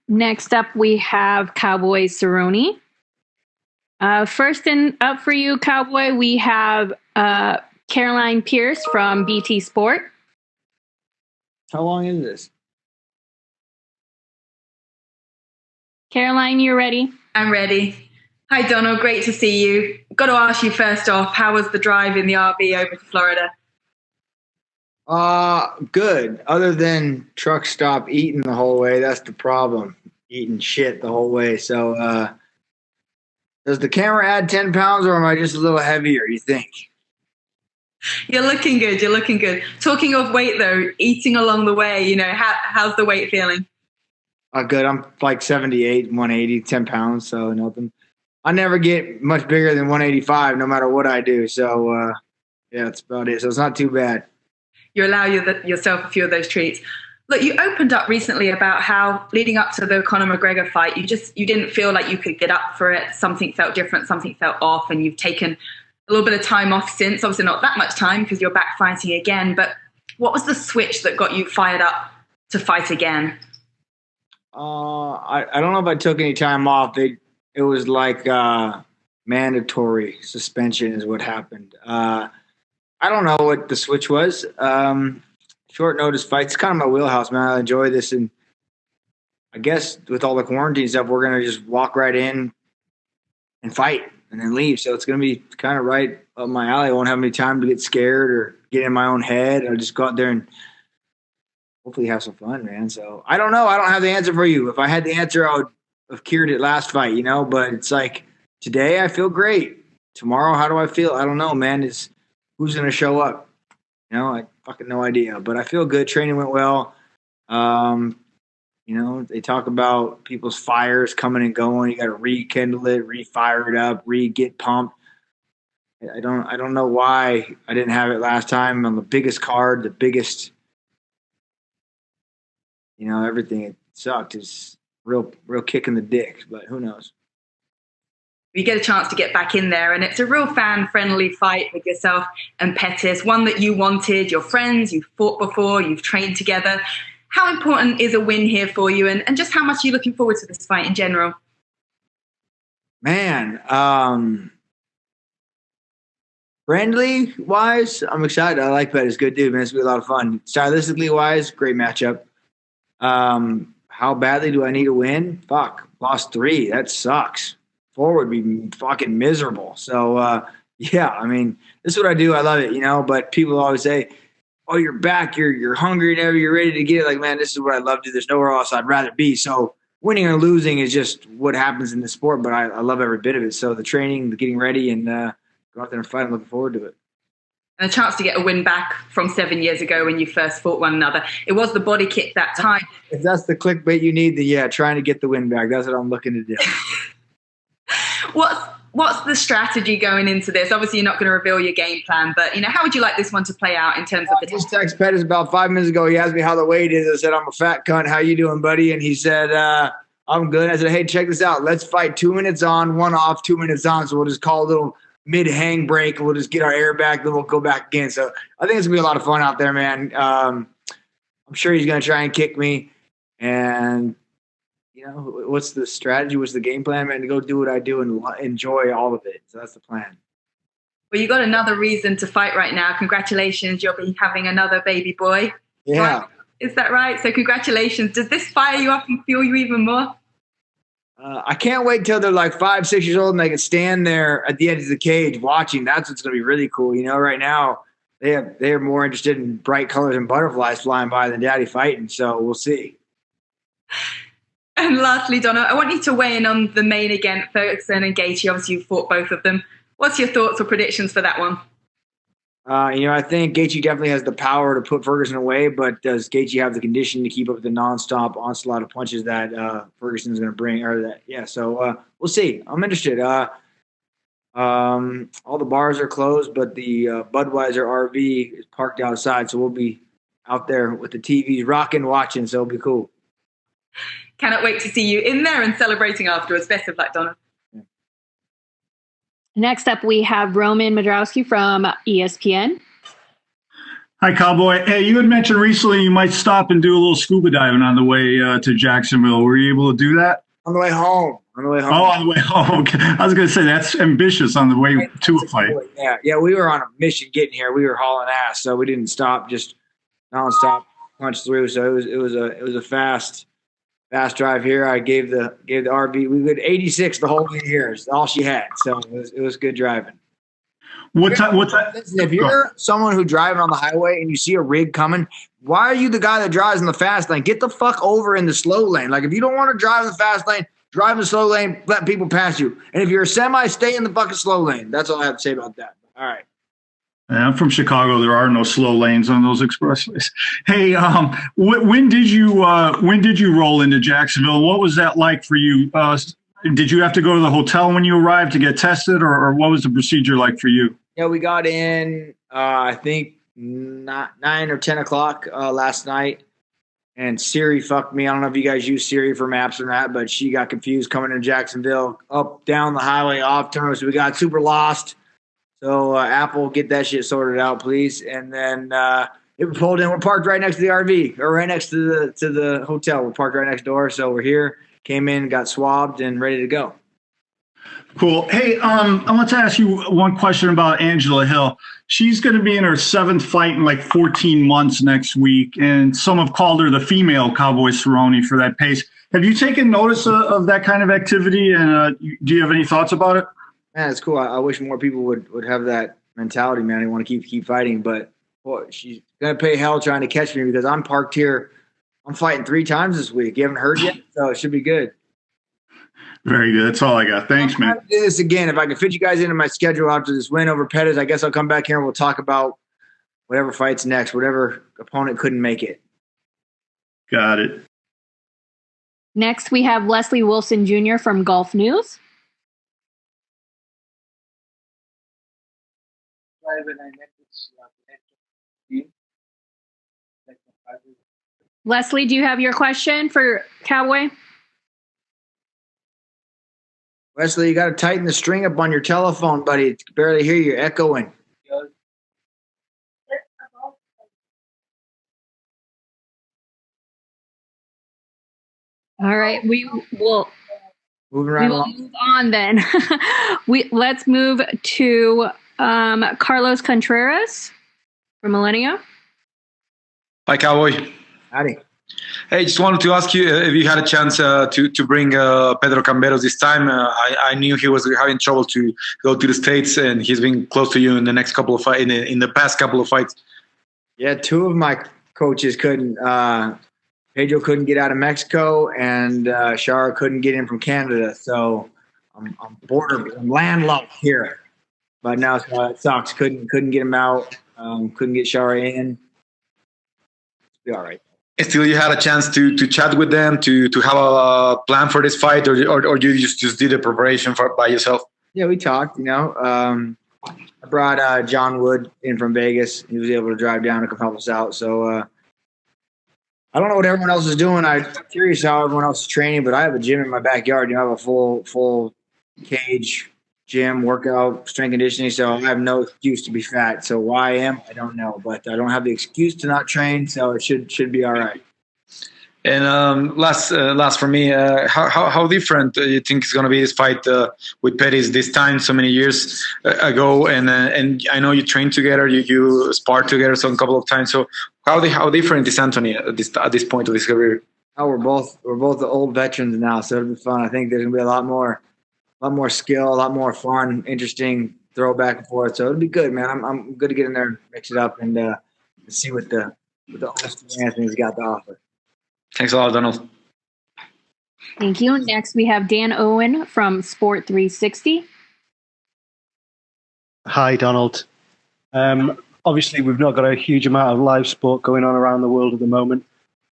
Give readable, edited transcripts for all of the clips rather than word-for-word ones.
Next up, we have Cowboy Cerrone. First in up for you, Cowboy, we have Caroline Pierce from BT Sport. How long is this? Caroline, you ready? I'm ready. Hi, Donald. Great to see you. Got to ask you first off, how was the drive in the RV over to Florida? Good. Other than truck stop eating the whole way, that's the problem. Eating shit the whole way. So, does the camera add 10 pounds or am I just a little heavier, you think? You're looking good. You're looking good. Talking of weight, though, eating along the way, how's the weight feeling? Good. I'm like 78, 180, 10 pounds, so nothing. I never get much bigger than 185 no matter what I do. So, yeah, that's about it. So it's not too bad. You allow yourself a few of those treats. Look, you opened up recently about how leading up to the Conor McGregor fight, you didn't feel like you could get up for it. Something felt different, something felt off, and you've taken a little bit of time off since. Obviously not that much time because you're back fighting again. But what was the switch that got you fired up to fight again? I don't know if I took any time off. It was like mandatory suspension is what happened. I don't know what the switch was. Short notice fights, kind of my wheelhouse, man. I enjoy this, and I guess with all the quarantine stuff, we're gonna just walk right in and fight and then leave. So it's gonna be kind of right up my alley. I won't have any time to get scared or get in my own head. I'll just go out there and hopefully have some fun, man. So I don't know. I don't have the answer for you. If I had the answer, I would have cured it last fight, But it's like today I feel great. Tomorrow, how do I feel? I don't know, man. Who's gonna show up? I fucking no idea. But I feel good. Training went well. They talk about people's fires coming and going. You got to rekindle it, refire it up, get pumped. I don't know why I didn't have it last time on the biggest card, the biggest. Everything. It sucked. It's real kick in the dick. But who knows? You get a chance to get back in there, and it's a real fan-friendly fight with yourself and Pettis, one that you wanted, your friends, you've fought before, you've trained together. How important is a win here for you, and just how much are you looking forward to this fight in general? Man, friendly-wise, I'm excited. I like Pettis. Good dude, man. It's going to be a lot of fun. Stylistically-wise, great matchup. How badly do I need to win? Fuck, lost 3. That sucks. 4 would be fucking miserable. So, yeah, I mean, this is what I do. I love it, But people always say, oh, you're back. You're hungry and you're ready to get it. Like, man, this is what I love to do. There's nowhere else I'd rather be. So winning or losing is just what happens in the sport, but I love every bit of it. So the training, the getting ready, and go out there and fight, I'm looking forward to it. And a chance to get a win back from 7 years ago when you first fought one another. It was the body kick that time. If that's the clickbait you need, then trying to get the win back. That's what I'm looking to do. What's the strategy going into this? Obviously, you're not going to reveal your game plan, but how would you like this one to play out in terms of the? I just texted Pettis about 5 minutes ago. He asked me how the weight is. I said, I'm a fat cunt. How you doing, buddy? And he said, I'm good. I said, hey, check this out. Let's fight 2 minutes on, 1 off, 2 minutes on. So we'll just call a little mid-hang break, and we'll just get our air back, then we'll go back again. So I think it's going to be a lot of fun out there, man. I'm sure he's going to try and kick me. And what's the strategy? What's the game plan, man? To go do what I do and enjoy all of it. So that's the plan. Well, you got another reason to fight right now. Congratulations. You'll be having another baby boy. Yeah. Right? Is that right? So congratulations. Does this fire you up and fuel you even more? I can't wait till they're like 5, 6 years old and they can stand there at the edge of the cage watching. That's what's going to be really cool. Right now they're more interested in bright colors and butterflies flying by than daddy fighting. So we'll see. And lastly, Donna, I want you to weigh in on the main event, Ferguson and Gaethje. Obviously, you've fought both of them. What's your thoughts or predictions for that one? I think Gaethje definitely has the power to put Ferguson away, but does Gaethje have the condition to keep up with the nonstop onslaught of punches that Ferguson's going to bring? So we'll see. I'm interested. All the bars are closed, but the Budweiser RV is parked outside, so we'll be out there with the TVs rocking, watching, so it'll be cool. Cannot wait to see you in there and celebrating afterwards. Best of luck, Donald. Yeah. Next up, we have Roman Madrowski from ESPN. Hi, Cowboy. Hey, you had mentioned recently you might stop and do a little scuba diving on the way to Jacksonville. Were you able to do that? On the way home. On the way home. Oh, on the way home. Okay. I was going to say that's ambitious on the way to a fight. Yeah. We were on a mission getting here. We were hauling ass, so we didn't stop. Just nonstop, punch through. So it was a fast drive here. I gave the RV. We did 86 the whole way here. It's all she had. So it was good driving. What time? Listen, if you're someone who driving on the highway and you see a rig coming, why are you the guy that drives in the fast lane? Get the fuck over in the slow lane. Like, if you don't want to drive in the fast lane, drive in the slow lane, let people pass you. And if you're a semi, stay in the fucking slow lane. That's all I have to say about that. All right. I'm from Chicago. There are no slow lanes on those expressways. Hey, when did you roll into Jacksonville? What was that like for you? Did you have to go to the hotel when you arrived to get tested, or what was the procedure like for you? Yeah, we got in, I think, 9 or 10 o'clock last night, and Siri fucked me. I don't know if you guys use Siri for maps or not, but she got confused coming to Jacksonville, up, down the highway, off turn, so we got super lost. So Apple, get that shit sorted out, please. And then it pulled in. We're parked right next to the RV, or right next to the hotel. We're parked right next door, so we're here. Came in, got swabbed, and ready to go. Cool. Hey, I want to ask you one question about Angela Hill. She's going to be in her 7th fight in like 14 months next week, and some have called her the female Cowboy Cerrone for that pace. Have you taken notice of that kind of activity, and do you have any thoughts about it? Man, it's cool. I wish more people would have that mentality, man. They want to keep fighting, but boy, she's going to pay hell trying to catch me because I'm parked here. I'm fighting 3 times this week. You haven't heard yet, so it should be good. Very good. That's all I got. Thanks, man. I'll do this again. If I can fit you guys into my schedule after this win over Pettis, I guess I'll come back here and we'll talk about whatever fights next, whatever opponent couldn't make it. Got it. Next, we have Leslie Wilson Jr. from Golf News. Leslie, do you have your question for Cowboy? Wesley, you got to tighten the string up on your telephone, buddy. It's barely hear you. You're echoing. All right, we will Moving move on then. Let's move to Carlos Contreras from Millennia. Hi, Cowboy. Howdy. Hey, just wanted to ask you if you had a chance to bring Pedro Camberos this time. I knew he was having trouble to go to the States, and he's been close to you in the next couple of fights, in the past couple of fights. Yeah, 2 of my coaches couldn't. Pedro couldn't get out of Mexico, and Shara couldn't get in from Canada. So I'm landlocked here. But now it sucks. Couldn't get him out. Couldn't get Shara in. It'll be all right. Still, you had a chance to chat with them, to have a plan for this fight, or you just did the preparation by yourself? Yeah, we talked. I brought John Wood in from Vegas. He was able to drive down to come help us out. So I don't know what everyone else is doing. I'm curious how everyone else is training, but I have a gym in my backyard. I have a full cage gym, workout, strength conditioning. So I have no excuse to be fat. So why I am, I don't know, but I don't have the excuse to not train. So it should be all right. And last for me, how different you think is going to be this fight with Pettis this time, so many years ago? And I know you trained together, you sparred together some couple of times. So how different is Anthony at this point of his career? Oh, we're both the old veterans now, so it'll be fun. I think there's gonna be a lot more skill, a lot more fun, interesting throw back and forth. So it'll be good, man. I'm good to get in there and mix it up and see what the Anthony's got to offer. Thanks a lot, Donald. Thank you. Next, we have Dan Owen from Sport 360. Hi, Donald. Obviously, we've not got a huge amount of live sport going on around the world at the moment.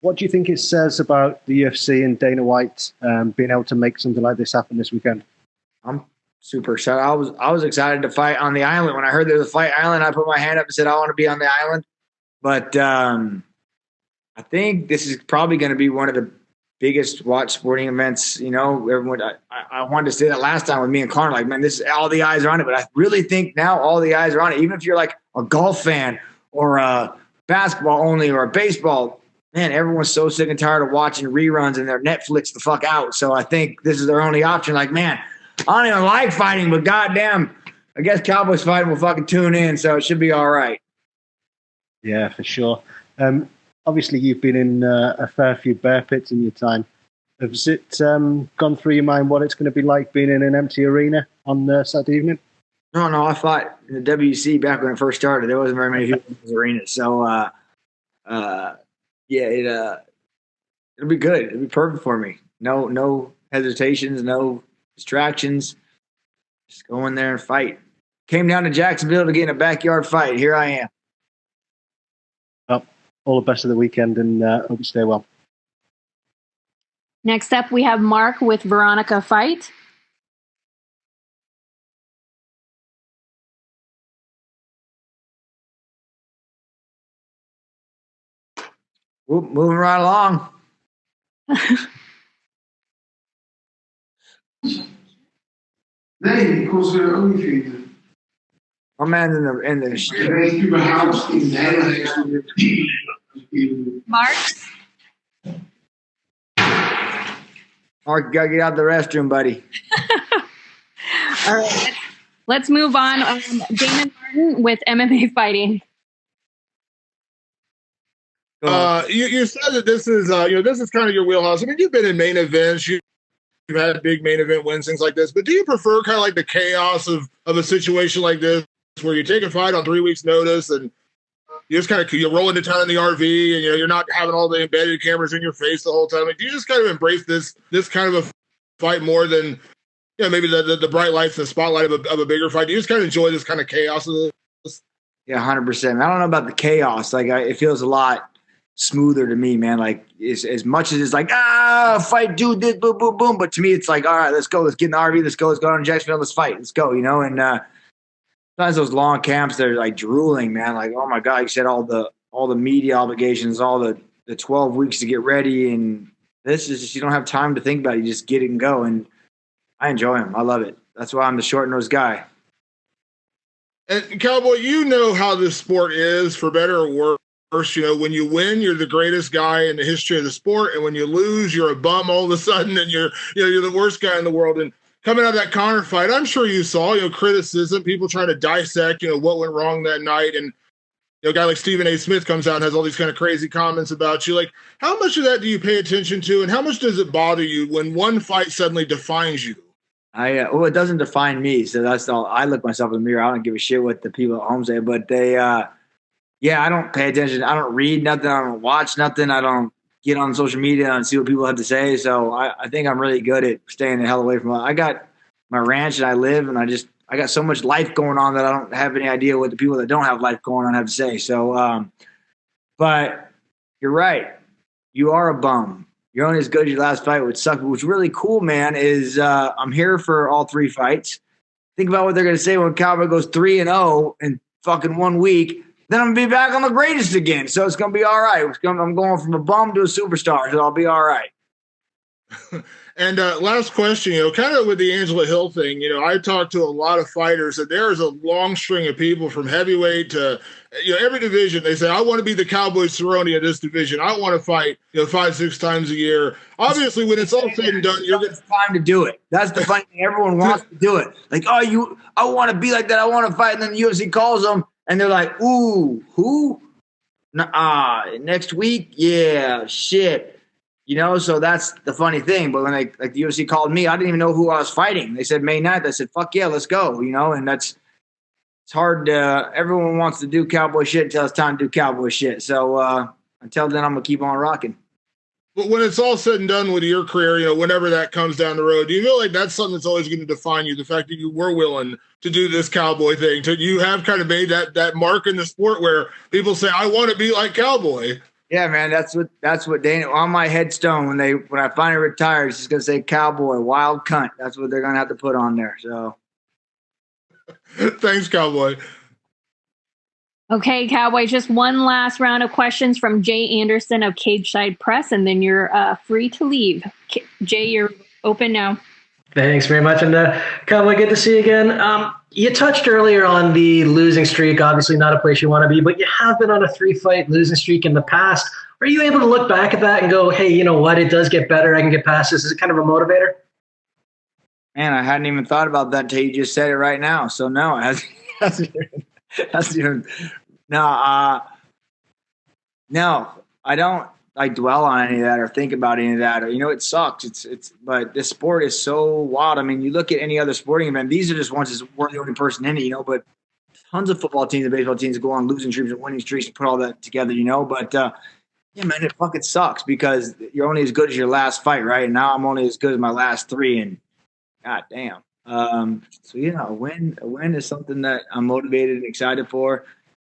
What do you think it says about the UFC and Dana White being able to make something like this happen this weekend? I'm super excited. I was excited to fight on the island. When I heard there was a fight island, I put my hand up and said, I want to be on the island. But I think this is probably going to be one of the biggest watch sporting events. Everyone. I wanted to say that last time with me and Conor. Like, man, this is all the eyes are on it. But I really think now all the eyes are on it. Even if you're like a golf fan or a basketball only or baseball, man, everyone's so sick and tired of watching reruns and they're Netflix the fuck out. So I think this is their only option. Like, man, I don't even like fighting, but goddamn, I guess Cowboys fighting will fucking tune in, so it should be all right. Yeah, for sure. Obviously, you've been in a fair few bear pits in your time. Has it gone through your mind what it's going to be like being in an empty arena on Saturday evening? No, I fought in the WC back when it first started. There wasn't very many people in those arenas. So, yeah, it'll be good. It'll be perfect for me. No hesitations, no distractions. Just go in there and fight. Came down to Jacksonville to get in a backyard fight. Here I am. Well, all the best of the weekend, and hope you stay well. Next up, we have Mark with Veronica Fight. Moving right along. Nee, ik kon ze er ook niet vinden. My man's in the Er is überhaupt in de hele Mark? Mark, you gotta get out the restroom, buddy. All right, let's move on. Damon Martin with MMA Fighting. You said that this is this is kind of your wheelhouse. I mean, you've been in main events, you've had big main event wins, things like this. But do you prefer kind of like the chaos of a situation like this, where you take a fight on 3 weeks' notice and you just kind of you roll into town in the RV, and you're not having all the embedded cameras in your face the whole time? Like, do you just kind of embrace this kind of a fight more than maybe the bright lights and the spotlight of a bigger fight? Do you just kind of enjoy this kind of chaos of this? Yeah, 100%. I don't know about the chaos. Like, it feels a lot smoother to me, man. Like, as much as it's like, fight, dude, this, boom, boom, boom. But to me, it's like, all right, let's go. Let's get in the RV. Let's go down to Jacksonville. Let's fight. Let's go, And sometimes those long camps, they're like drooling, man. Like, oh my God, you said all the media obligations, all the 12 weeks to get ready. And this is just, you don't have time to think about it. You just get it and go. And I enjoy them. I love it. That's why I'm the short-nosed guy. And Cowboy, you know how this sport is, for better or worse. When you win, you're the greatest guy in the history of the sport, and when you lose, you're a bum all of a sudden, and you're the worst guy in the world. And coming out of that Conor fight, I'm sure you saw criticism, people trying to dissect what went wrong that night, and a guy like Stephen A. Smith comes out and has all these kind of crazy comments about you. Like, how much of that do you pay attention to, and how much does it bother you when one fight suddenly defines you? It doesn't define me, so that's all. I look myself in the mirror. I don't give a shit what the people at home say, but they. Yeah, I don't pay attention. I don't read nothing. I don't watch nothing. I don't get on social media and see what people have to say. So I think I'm really good at staying the hell away from it. I got my ranch and I live, and I got so much life going on that I don't have any idea what the people that don't have life going on have to say. So, but you're right. You are a bum. You're only as good as your last fight, which sucks. What's really cool, man, is I'm here for all 3 fights. Think about what they're going to say when Cowboy goes 3-0 in fucking 1 week. Then I'm going to be back on the greatest again. So it's going to be all right. I'm going from a bum to a superstar, so I'll be all right. And last question, kind of with the Angela Hill thing, I talked to a lot of fighters, and there's a long string of people from heavyweight to, every division. They say, I want to be the Cowboy Cerrone of this division. I want to fight, 5-6 times a year. Obviously, when it's all said and done, you're going to time to do it. That's the funny thing. Everyone wants to do it. Like, I want to be like that. I want to fight. And then the UFC calls them. And they're like, ooh, who? Next week? Yeah, shit. So that's the funny thing. But when the UFC called me, I didn't even know who I was fighting. They said May 9th. I said, fuck yeah, let's go, and it's hard to, everyone wants to do cowboy shit until it's time to do cowboy shit. So until then, I'm going to keep on rocking. But when it's all said and done with your career, whenever that comes down the road, do you feel like that's something that's always going to define you? The fact that you were willing to do this cowboy thing, you have kind of made that mark in the sport where people say, I want to be like Cowboy. Yeah, man, that's what Dana on my headstone when I finally retire, she's gonna say Cowboy, wild cunt. That's what they're gonna have to put on there. So thanks, Cowboy. Okay, Cowboy, just one last round of questions from Jay Anderson of Cage Side Press, and then you're free to leave. Jay, you're open now. Thanks very much. And Cowboy, good to see you again. You touched earlier on the losing streak, obviously not a place you want to be, but you have been on a 3-fight losing streak in the past. Are you able to look back at that and go, hey, you know what? It does get better. I can get past this. Is it kind of a motivator? Man, I hadn't even thought about that until you just said it right now. So no, it hasn't even. No, I don't like dwell on any of that or think about any of that. Or it sucks. But this sport is so wild. I mean, you look at any other sporting event; these are just ones that we're the only person in it. But tons of football teams and baseball teams go on losing streaks and winning streaks and put all that together. But yeah, man, it fucking sucks because you're only as good as your last fight, right? And now I'm only as good as my last 3, and god damn. So a win is something that I'm motivated and excited for.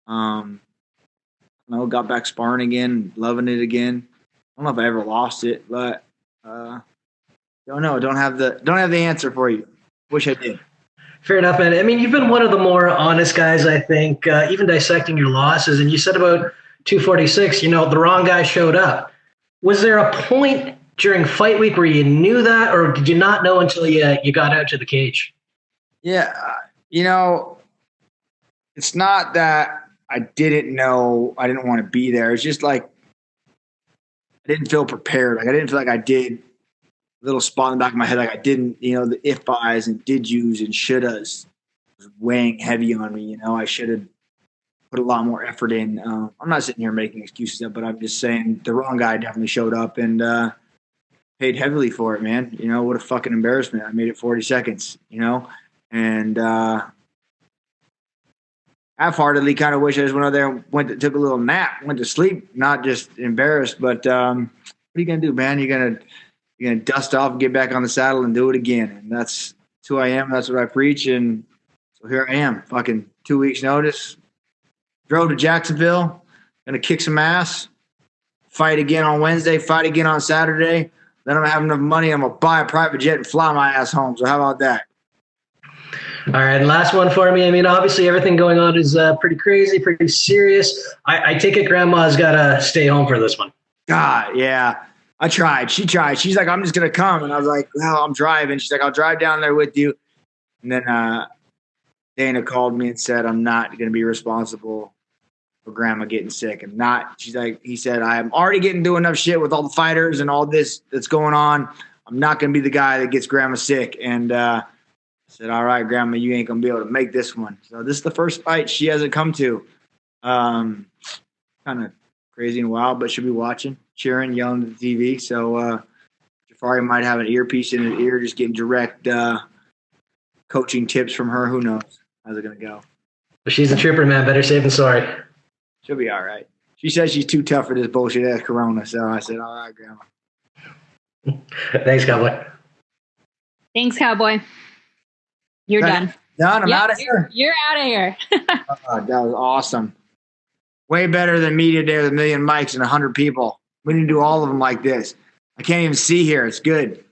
Got back sparring again, loving it again. I don't know if I ever lost it, but don't know. Don't have the answer for you. Wish I did. Fair enough, man. I mean, you've been one of the more honest guys, I think, even dissecting your losses. And you said about 246, the wrong guy showed up. Was there a point during fight week where you knew that, or did you not know until you got out to the cage? Yeah, it's not that I didn't know I didn't want to be there. It's just like I didn't feel prepared. Like I didn't feel like I did a little spot in the back of my head. Like I didn't, the if-Is and did-yous and shouldas was weighing heavy on me. I should have put a lot more effort in. I'm not sitting here making excuses, but I'm just saying the wrong guy definitely showed up and paid heavily for it, man. What a fucking embarrassment. I made it 40 seconds, and half-heartedly kind of wish I just went out there and took a little nap, went to sleep, not just embarrassed. But what are you gonna do, man? You're gonna dust off and get back on the saddle and do it again. And that's who I am. That's what I preach. And so here I am, fucking 2 weeks notice. Drove to Jacksonville, gonna kick some ass, fight again on Wednesday, fight again on Saturday. Then I'm gonna have enough money. I'm gonna buy a private jet and fly my ass home. So how about that? All right, last one for me. I mean, obviously everything going on is pretty crazy, pretty serious. I take it Grandma's got to stay home for this one. God, yeah. I tried. She tried. She's like, I'm just going to come. And I was like, well, I'm driving. She's like, I'll drive down there with you. And then Dana called me and said, I'm not going to be responsible for Grandma getting sick. He said, I'm already getting through enough shit with all the fighters and all this that's going on. I'm not going to be the guy that gets Grandma sick. And I said, all right, Grandma, you ain't going to be able to make this one. So this is the first fight she hasn't come to. Kind of crazy and wild, but she'll be watching, cheering, yelling at the TV. So Jafari might have an earpiece in his ear, just getting direct coaching tips from her. Who knows? How's it going to go? But she's a trooper, man. Better safe than sorry. She'll be all right. She says she's too tough for this bullshit ass Corona. So I said, all right, Grandma. Thanks, Cowboy. Thanks, Cowboy. You're done. Done. I'm out of here. You're out of here. That was awesome. Way better than media day with 1 million mics and 100 people. We need to do all of them like this. I can't even see here. It's good.